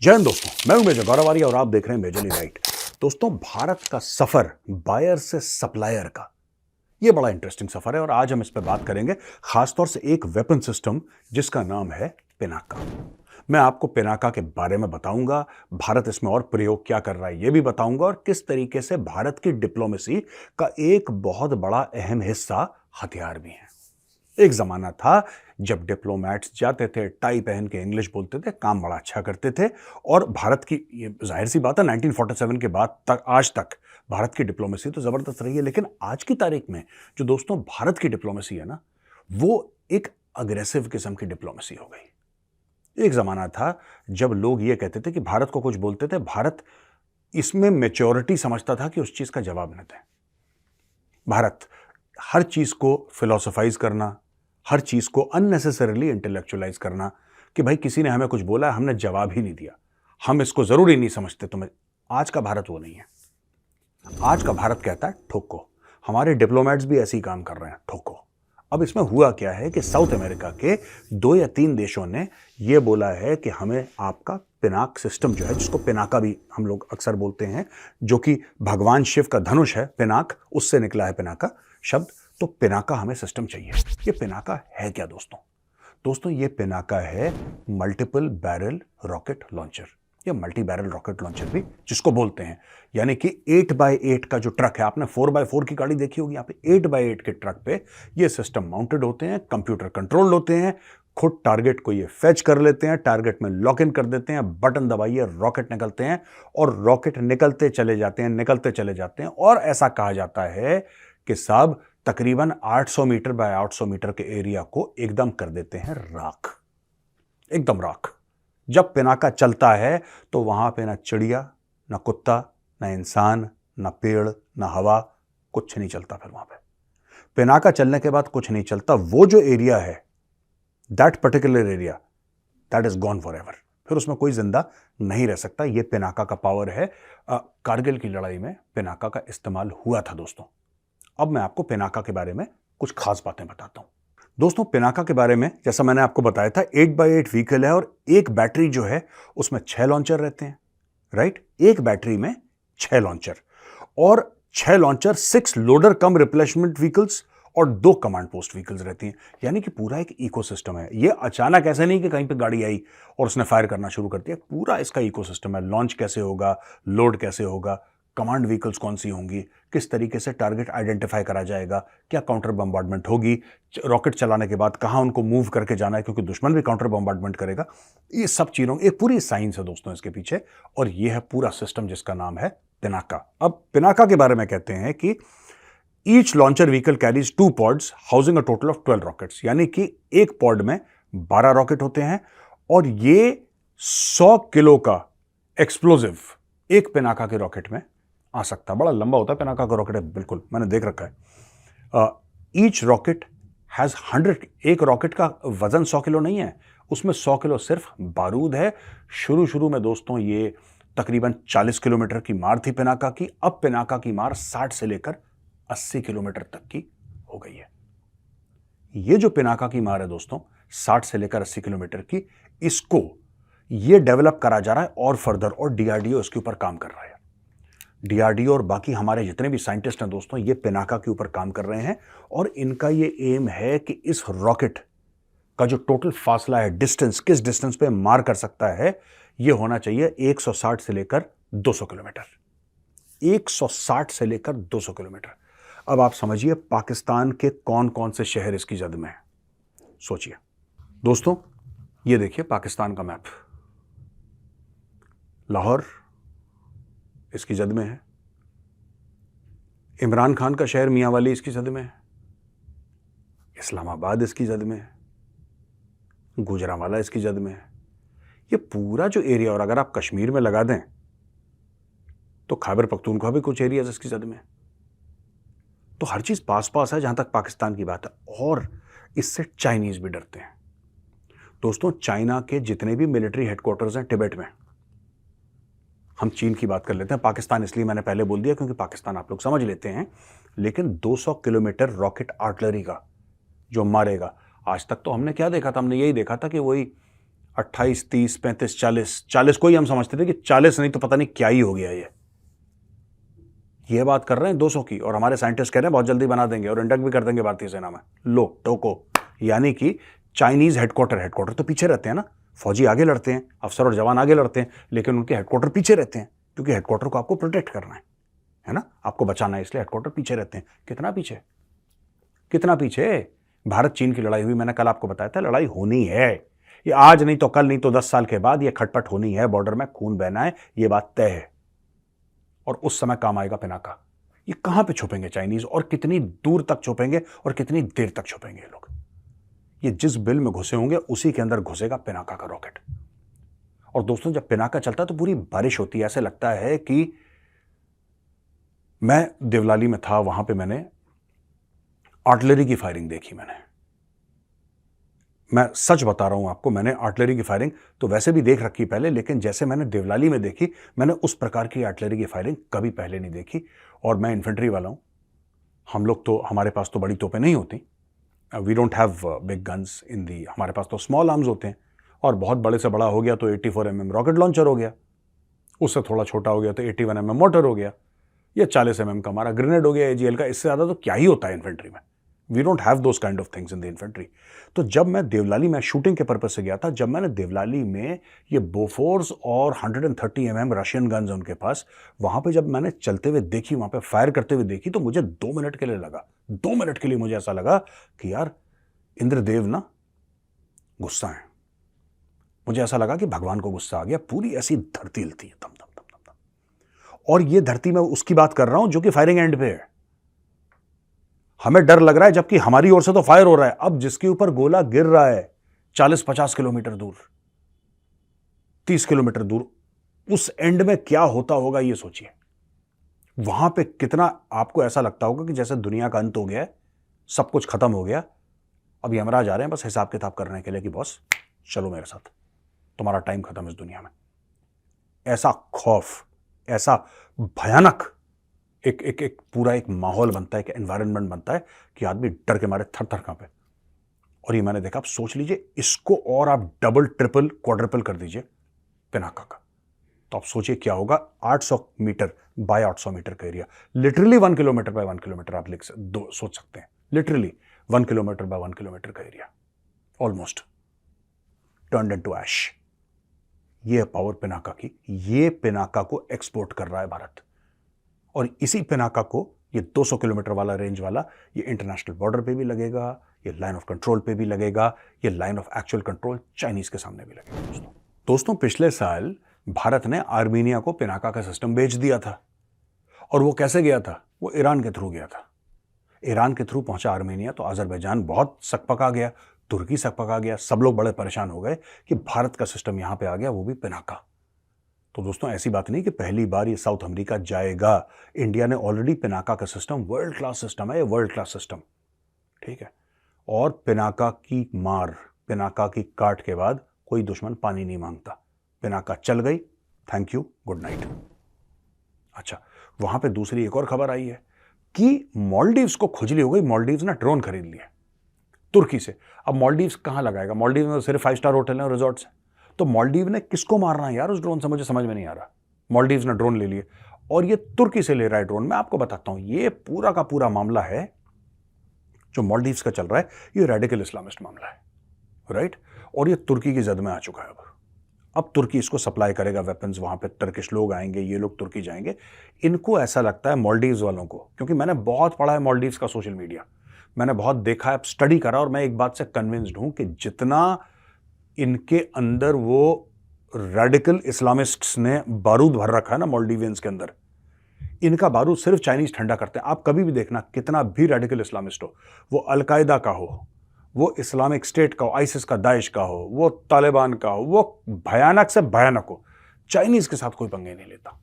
जय हिंद दोस्तों, मैं हूं मेजर गौरव आर्य और आप देख रहे हैं मेजरली राइट। दोस्तों, भारत का सफर बायर से सप्लायर का ये बड़ा इंटरेस्टिंग सफर है और आज हम इस पर बात करेंगे, खासतौर से एक वेपन सिस्टम जिसका नाम है पिनाका। मैं आपको पिनाका के बारे में बताऊंगा, भारत इसमें और प्रयोग क्या कर रहा है यह भी बताऊंगा और किस तरीके से भारत की डिप्लोमेसी का एक बहुत बड़ा अहम हिस्सा हथियार भी है। एक जमाना था जब डिप्लोमैट्स जाते थे, टाई पहन के इंग्लिश बोलते थे, काम बड़ा अच्छा करते थे और भारत की, ये जाहिर सी बात है, 1947 के बाद तक आज तक भारत की डिप्लोमेसी तो जबरदस्त रही है। लेकिन आज की तारीख में जो दोस्तों भारत की डिप्लोमेसी है ना, वो एक अग्रेसिव किस्म की डिप्लोमेसी हो गई। एक जमाना था जब लोग ये कहते थे कि भारत को कुछ बोलते थे, भारत इसमें मेच्योरिटी समझता था कि उस चीज का जवाब न दें। भारत हर चीज को फिलोसोफाइज करना, हर चीज को अननेसेसरीली इंटेलेक्चुअलाइज करना कि भाई किसी ने हमें कुछ बोला, हमने जवाब ही नहीं दिया, हम इसको जरूरी नहीं समझते तुम्हें। आज का भारत वो नहीं है। आज का भारत कहता है ठोको। हमारे डिप्लोमेट्स भी ऐसे ही काम कर रहे हैं, ठोको। अब इसमें हुआ क्या है कि साउथ अमेरिका के 2 या 3 देशों ने यह बोला है कि हमें आपका पिनाक सिस्टम जो है, जिसको पिनाका भी हम लोग अक्सर बोलते हैं, जो कि भगवान शिव का धनुष है, पिनाक, उससे निकला है पिनाका शब्द, तो पिनाका हमें सिस्टम चाहिए। ये पिनाका है क्या दोस्तों? दोस्तों, ये पिनाका है मल्टीपल बैरल रॉकेट लॉन्चर, या मल्टी बैरल रॉकेट लॉन्चर भी जिसको बोलते हैं। यानी कि 8x8 का जो ट्रक है, आपने 4x4 की गाड़ी देखी होगी, यहाँ पे 8x8 के ट्रक पे ये सिस्टम माउंटेड होते हैं, कंप्यूटर कंट्रोल्ड होते हैं, खुद टारगेट को ये फेच कर लेते हैं, टारगेट में लॉक इन कर देते हैं, बटन दबाइए, रॉकेट निकलते हैं और रॉकेट निकलते चले जाते हैं, निकलते चले जाते हैं। और ऐसा कहा जाता है कि साहब तकरीबन 800 मीटर बाय 800 मीटर के एरिया को एकदम कर देते हैं राख, एकदम राख। जब पिनाका चलता है तो वहां पे ना चिड़िया, ना कुत्ता, ना इंसान, ना पेड़, ना हवा, कुछ नहीं चलता। फिर वहां पे पिनाका चलने के बाद कुछ नहीं चलता। वो जो एरिया है, that particular area, that is gone for ever. फिर उसमें कोई जिंदा नहीं रह सकता। यह पिनाका का पावर है। कारगिल की लड़ाई में पिनाका का इस्तेमाल हुआ था दोस्तों। अब मैं आपको पिनाका के बारे में कुछ खास बातें बताता हूं। दोस्तों, पिनाका के बारे में जैसा मैंने आपको बताया था, 8x8 व्हीकल है और एक बैटरी जो है उसमें 6 लॉन्चर रहते हैं, राइट? एक बैटरी में 6 लॉन्चर और 6 लॉन्चर, 6 लोडर कम रिप्लेसमेंट व्हीकल्स और 2 कमांड पोस्ट व्हीकल्स रहती हैं। यानी कि पूरा एक इकोसिस्टम है। ये अचानक ऐसे नहीं कि कहीं पे गाड़ी आई और उसने फायर करना शुरू कर दिया। पूरा इसका इकोसिस्टम है। लॉन्च कैसे होगा, लोड कैसे होगा, कमांड व्हीकल्स कौन सी होंगी, किस तरीके से टारगेट आइडेंटिफाई करा जाएगा, क्या काउंटर बम्बार्डमेंट होगी, रॉकेट चलाने के बाद कहां उनको मूव करके जाना है, क्योंकि दुश्मन भी काउंटर बम्बार्डमेंट करेगा। ये सब चीजों, एक पूरी साइंस है दोस्तों इसके पीछे, और ये है पूरा सिस्टम जिसका नाम है पिनाका। अब पिनाका के बारे में कहते हैं कि each launcher vehicle carries 2 pods housing a total of 12 rockets. यानी कि एक पॉड में 12 रॉकेट होते हैं और ये 100 किलो का एक्सप्लोजिव एक पिनाका के रॉकेट में आ सकता है। बड़ा लंबा होता है पिनाका का रॉकेट है, बिल्कुल, मैंने देख रखा है। ईच रॉकेट हैज 100, एक रॉकेट का वजन 100 किलो नहीं है, उसमें 100 किलो सिर्फ बारूद है। शुरू में दोस्तों ये तकरीबन 40 किलोमीटर की मार थी पिनाका की। अब पिनाका की मार 60 से लेकर 80 किलोमीटर तक की हो गई है। ये जो पिनाका की मार है दोस्तों, 60 से लेकर 80 किलोमीटर की, इसको ये डेवलप करा जा रहा है और फर्दर, और डीआरडीओ इसके ऊपर काम कर रहा है। डीआरडीओ और बाकी हमारे जितने भी साइंटिस्ट हैं दोस्तों, ये पिनाका के ऊपर काम कर रहे हैं और इनका ये एम है कि इस रॉकेट का जो टोटल फासला है, डिस्टेंस, किस डिस्टेंस पे मार कर सकता है, ये होना चाहिए 160 से लेकर 200 किलोमीटर। 160 से लेकर 200 किलोमीटर। अब आप समझिए पाकिस्तान के कौन कौन से शहर इसकी जद में है, सोचिए दोस्तों। ये देखिए पाकिस्तान का मैप, लाहौर इसकी जद में है, इमरान खान का शहर मियांवाली इसकी जद में है, इस्लामाबाद इसकी जद में है, गुजरांवाला इसकी जद में है। ये पूरा जो एरिया, और अगर आप कश्मीर में लगा दें तो खैबर पख्तूनख्वा भी कुछ एरियाज इसकी जद में है। तो हर चीज पास पास है जहां तक पाकिस्तान की बात है। और इससे चाइनीज भी डरते हैं दोस्तों। चाइना के जितने भी मिलिट्री हेडक्वार्टर्स हैं टिबेट में, हम चीन की बात कर लेते हैं, पाकिस्तान इसलिए मैंने पहले बोल दिया क्योंकि पाकिस्तान आप लोग समझ लेते हैं। लेकिन 200 किलोमीटर रॉकेट आर्टिलरी का जो मारेगा, आज तक तो हमने क्या देखा था, हमने यही देखा था कि वही 28, 30, 35, 40 को ही हम समझते थे कि 40 नहीं तो पता नहीं क्या ही हो गया ये बात कर रहे हैं 200 की, और हमारे साइंटिस्ट कह रहे हैं बहुत जल्दी बना देंगे और इंडक्ट भी कर देंगे भारतीय सेना में। लो टोको, यानी कि चाइनीज हेडक्वार्टर तो पीछे रहते हैं ना, फौजी आगे लड़ते हैं, अफसर और जवान आगे लड़ते हैं, लेकिन उनके हेडक्वार्टर पीछे रहते हैं, क्योंकि हेडक्वार्टर को आपको प्रोटेक्ट करना है ना, आपको बचाना है, इसलिए हेडक्वार्टर पीछे रहते हैं। कितना पीछे? भारत चीन की लड़ाई हुई, मैंने कल आपको बताया था, लड़ाई होनी है, ये आज नहीं तो कल, नहीं तो 10 साल के बाद ये खटपट होनी है, बॉर्डर में खून बहना है, ये बात तय है, और उस समय काम आएगा पिनाका। ये कहां पे छुपेंगे चाइनीज, और कितनी दूर तक छुपेंगे और कितनी देर तक छुपेंगे ये लोग? ये जिस बिल में घुसे होंगे उसी के अंदर घुसेगा पिनाका का रॉकेट। और दोस्तों, जब पिनाका चलता है तो पूरी बारिश होती है, ऐसे लगता है कि मैं देवलाली में था, वहां पे मैंने आर्टिलरी की फायरिंग देखी। मैं सच बता रहा हूं आपको, मैंने आर्टिलरी की फायरिंग तो वैसे भी देख रखी पहले, लेकिन जैसे मैंने देवलाली में देखी, मैंने उस प्रकार की आर्टिलरी की फायरिंग कभी पहले नहीं देखी। और मैं इन्फेंट्री वाला हूं, हम लोग तो, हमारे पास तो बड़ी तोपें नहीं होती, we don't have big guns in the, हमारे पास तो स्मॉल आर्म्स होते हैं, और बहुत बड़े से बड़ा हो गया तो 84 mm रॉकेट लॉन्चर हो गया, उससे थोड़ा छोटा हो गया तो 81 mm मोटर हो गया, या 40 mm का हमारा ग्रेनेड हो गया AGL का, इससे ज़्यादा तो क्या ही होता है इन्फेंट्री में। We don't have those kind of things in the infantry. तो जब मैं देवलाली में शूटिंग के पर्पज से गया था, जब मैंने देवलाली में ये बोफोर्स और 130 mm रशियन गन्स उनके पास, वहां पे जब मैंने चलते हुए देखी, वहां पे फायर करते हुए देखी, तो मुझे 2 मिनट के लिए लगा, 2 मिनट के लिए मुझे ऐसा लगा कि यार इंद्रदेव ना गुस्सा है। मुझे ऐसा लगा कि भगवान को गुस्सा आ गया, पूरी ऐसी धरती हिलती है दम दम दम दम दम। और ये धरती में उसकी बात कर रहा हूं जो कि फायरिंग एंड पे है। हमें डर लग रहा है जबकि हमारी ओर से तो फायर हो रहा है। अब जिसके ऊपर गोला गिर रहा है 40-50 किलोमीटर दूर, 30 किलोमीटर दूर, उस एंड में क्या होता होगा ये सोचिए। वहां पे कितना आपको ऐसा लगता होगा कि जैसे दुनिया का अंत हो गया है, सब कुछ खत्म हो गया, अब यमराज आ रहे हैं बस हिसाब किताब करने के लिए कि बॉस चलो मेरे साथ, तुम्हारा टाइम खत्म इस दुनिया में। ऐसा खौफ, ऐसा भयानक एक पूरा एक माहौल बनता है, एक एनवायरनमेंट बनता है कि आदमी डर के मारे थर थर कांपे। और ये मैंने देखा। आप सोच लीजिए इसको और आप डबल ट्रिपल क्वाड्रिपल कर दीजिए पिनाका का, तो आप सोचिए क्या होगा। 800 मीटर बाय 800 मीटर का area, literally 1 kilometre bye 1 kilometre आप सोच सकते हैं, लिटरली 1 किलोमीटर बाय 1 किलोमीटर का एरिया, ऑलमोस्ट टर्न्ड इनटू ऐश। ये पावर पिनाका की, ये पिनाका को एक्सपोर्ट कर रहा है भारत। और इसी पिनाका को, ये 200 किलोमीटर वाला रेंज वाला, ये इंटरनेशनल बॉर्डर पे भी लगेगा, ये लाइन ऑफ कंट्रोल पे भी लगेगा, ये line of actual control Chinese के सामने भी लगेगा। दोस्तों पिछले साल भारत ने आर्मीनिया को पिनाका का सिस्टम बेच दिया था। और वो कैसे गया था? वो ईरान के थ्रू गया था। ईरान के थ्रू पहुंचा आर्मीनिया, तो अजरबैजान बहुत सकपका गया, तुर्की सकपका गया, सब लोग बड़े परेशान हो गए कि भारत का सिस्टम यहां पे आ गया, वो भी पिनाका। तो दोस्तों ऐसी बात नहीं कि पहली बार ये साउथ अमेरिका जाएगा। इंडिया ने ऑलरेडी पिनाका का सिस्टम, वर्ल्ड क्लास सिस्टम है ये, वर्ल्ड क्लास सिस्टम, ठीक है। और पिनाका की मार, पिनाका की काट के बाद कोई दुश्मन पानी नहीं मांगता। पिनाका चल गई, थैंक यू, गुड नाइट। अच्छा, वहां पे दूसरी एक और खबर आई है कि मालदीव्स को खुजली हो गई। मालदीव्स ने ड्रोन खरीद लिया तुर्की से। अब मालदीव्स कहां लगाएगा? मालदीव में सिर्फ 5 स्टार होटल है, रिजॉर्ट्स हैं। तो मालदीव ने किसको मारना है यार उस ड्रोन से? मुझे समझ में नहीं आ रहा। मालदीव्स ने ड्रोन ले लिए और ये तुर्की से ले रहा है ड्रोन। मैं आपको बताता हूं, ये पूरा का पूरा मामला है जो मालदीव्स का चल रहा है, ये रेडिकल इस्लामिस्ट मामला है, राइट। और ये तुर्की की जद में आ चुका है। अब तुर्की इसको सप्लाई करेगा वेपन्स, वहां पे टर्किश लोग आएंगे, ये लोग तुर्की जाएंगे। इनको ऐसा लगता है मालदीव्स वालों को, क्योंकि मैंने बहुत पढ़ा है मालदीव्स का सोशल मीडिया, मैंने बहुत देखा है, स्टडी करा, और मैं एक बात से कन्विंस्ड हूं कि जितना इनके अंदर वो रेडिकल इस्लामिस्ट्स ने बारूद भर रखा है ना मालदीवियंस के अंदर, इनका बारूद सिर्फ चाइनीज ठंडा करते हैं। आप कभी भी देखना, कितना भी रेडिकल इस्लामिस्ट हो, वो अलकायदा का हो, वो इस्लामिक स्टेट का हो, आइसिस का, दाइश का हो, वो तालिबान का हो, वो भयानक से भयानक हो, चाइनीज के साथ कोई पंगे नहीं लेता।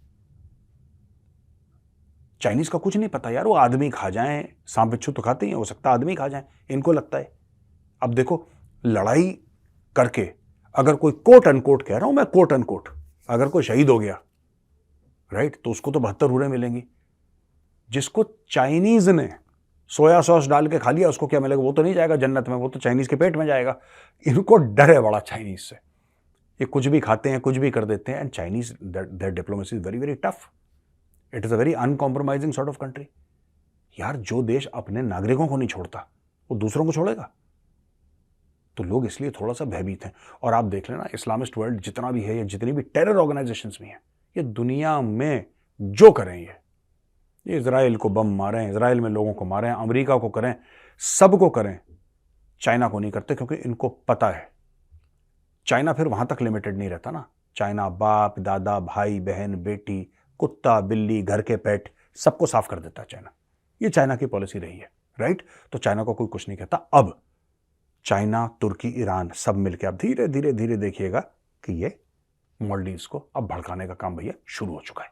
चाइनीज का कुछ नहीं पता यार, वो आदमी खा जाएं, सांप बिच्छू तो खाते ही, हो सकता है आदमी खा जाएं, इनको लगता है। अब देखो, लड़ाई करके अगर कोई कोट अनकोट, कह रहा हूं मैं कोट अनकोट, अगर कोई शहीद हो गया, राइट, तो उसको तो 72 हुरें मिलेंगी। जिसको चाइनीज ने सोया सॉस डाल के खा लिया, उसको क्या मिलेगा? वो तो नहीं जाएगा जन्नत में, वो तो चाइनीज के पेट में जाएगा। इनको डर है बड़ा चाइनीज से। ये कुछ भी खाते हैं, कुछ भी कर देते हैं, and Chinese their diplomacy is very very tough. It is a very uncompromising sort of country. यार जो देश अपने नागरिकों को नहीं छोड़ता वो दूसरों को छोड़ेगा? तो लोग इसलिए थोड़ा सा भयभीत हैं. और आप देख लेना, इस्लामिस्ट वर्ल्ड जितना भी है, या जितनी भी टेरर ऑर्गेनाइजेशंस भी हैं, ये दुनिया में जो करें, ये इजराइल को बम मारें, इजराइल में लोगों को मारें, अमेरिका को करें, सबको करें, चाइना को नहीं करते, क्योंकि इनको पता है चाइना फिर वहां तक लिमिटेड नहीं रहता ना. चाइना बाप दादा भाई बहन बेटी कुत्ता बिल्ली घर के पेट सबको साफ कर देता है चाइना. ये चाइना की पॉलिसी रही है, राइट. तो चाइना को कोई कुछ नहीं कहता. अब चाइना तुर्की ईरान सब मिलकर अब धीरे धीरे धीरे देखिएगा कि ये मालदीव्स को अब भड़काने का काम भैया शुरू हो चुका है.